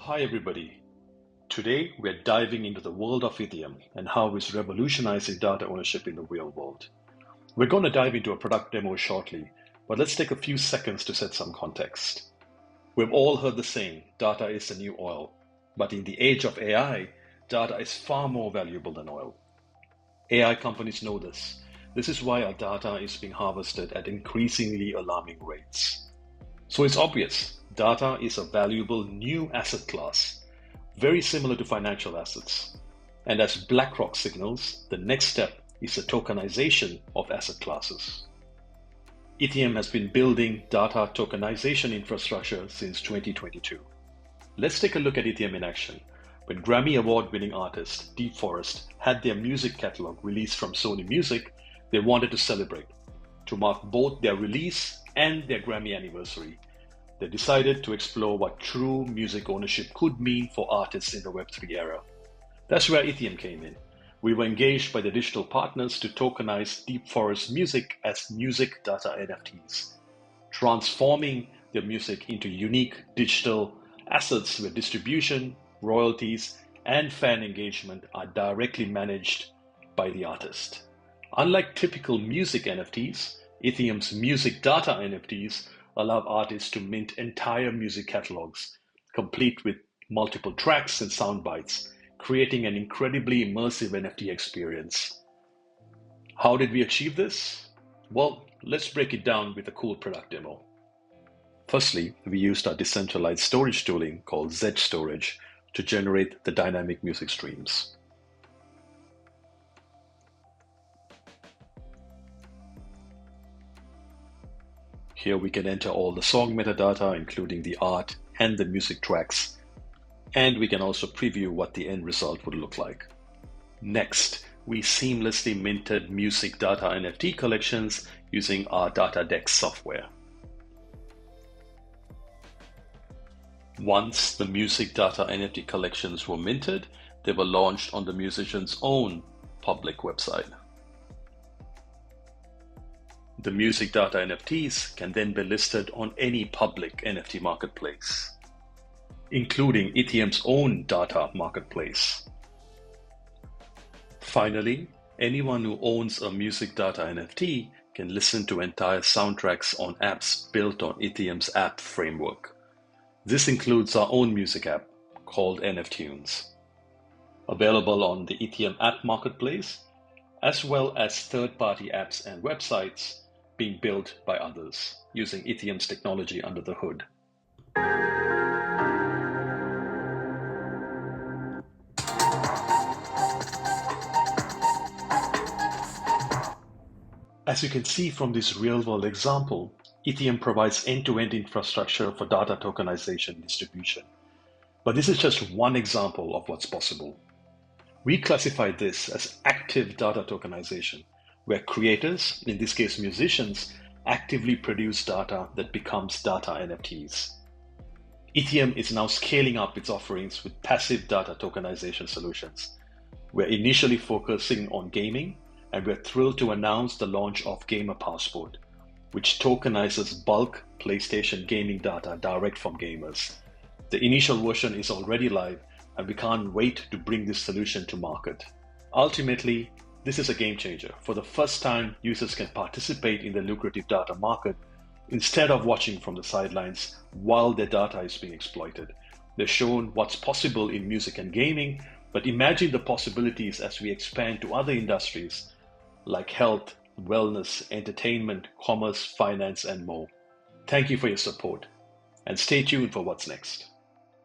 Hi everybody. Today we're diving into the world of Itheum and how it's revolutionizing data ownership in the real world. We're going to dive into a product demo shortly, but let's take a few seconds to set some context. We've all heard the saying, data is the new oil, but in the age of AI, data is far more valuable than oil. AI companies know this. This is why our data is being harvested at increasingly alarming rates. So it's obvious, data is a valuable new asset class, very similar to financial assets. And as BlackRock signals, the next step is the tokenization of asset classes. Itheum has been building data tokenization infrastructure since 2022. Let's take a look at Itheum in action. When Grammy Award-winning artist Deep Forest had their music catalog released from Sony Music, they wanted to celebrate. To mark both their release and their Grammy anniversary, they decided to explore what true music ownership could mean for artists in the Web3 era. That's where Itheum came in. We were engaged by the digital partners to tokenize Deep Forest music as music data NFTs, transforming their music into unique digital assets where distribution, royalties, and fan engagement are directly managed by the artist. Unlike typical music NFTs, Itheum's music data NFTs allow artists to mint entire music catalogs, complete with multiple tracks and sound bites, creating an incredibly immersive NFT experience. How did we achieve this? Well, let's break it down with a cool product demo. Firstly, we used our decentralized storage tooling called Zedge Storage to generate the dynamic music streams. Here we can enter all the song metadata, including the art and the music tracks, and we can also preview what the end result would look like. Next, we seamlessly minted music data NFT collections using our DataDex software. Once the music data NFT collections were minted, they were launched on the musician's own public website. The music data NFTs can then be listed on any public NFT marketplace, including Itheum's own data marketplace. Finally, anyone who owns a music data NFT can listen to entire soundtracks on apps built on Itheum's app framework. This includes our own music app called NFTunes, available on the Itheum app marketplace, as well as third-party apps and websites being built by others using Itheum's technology under the hood. As you can see from this real-world example, Itheum provides end-to-end infrastructure for data tokenization distribution. But this is just one example of what's possible. We classify this as active data tokenization, where creators, in this case musicians, actively produce data that becomes data NFTs. Itheum is now scaling up its offerings with passive data tokenization solutions. We're initially focusing on gaming, and we're thrilled to announce the launch of Gamer Passport, which tokenizes bulk PlayStation gaming data direct from gamers. The initial version is already live, and we can't wait to bring this solution to market. Ultimately, this is a game changer. For the first time, users can participate in the lucrative data market instead of watching from the sidelines while their data is being exploited. They're shown what's possible in music and gaming, but imagine the possibilities as we expand to other industries like health, wellness, entertainment, commerce, finance, and more. Thank you for your support, and stay tuned for what's next.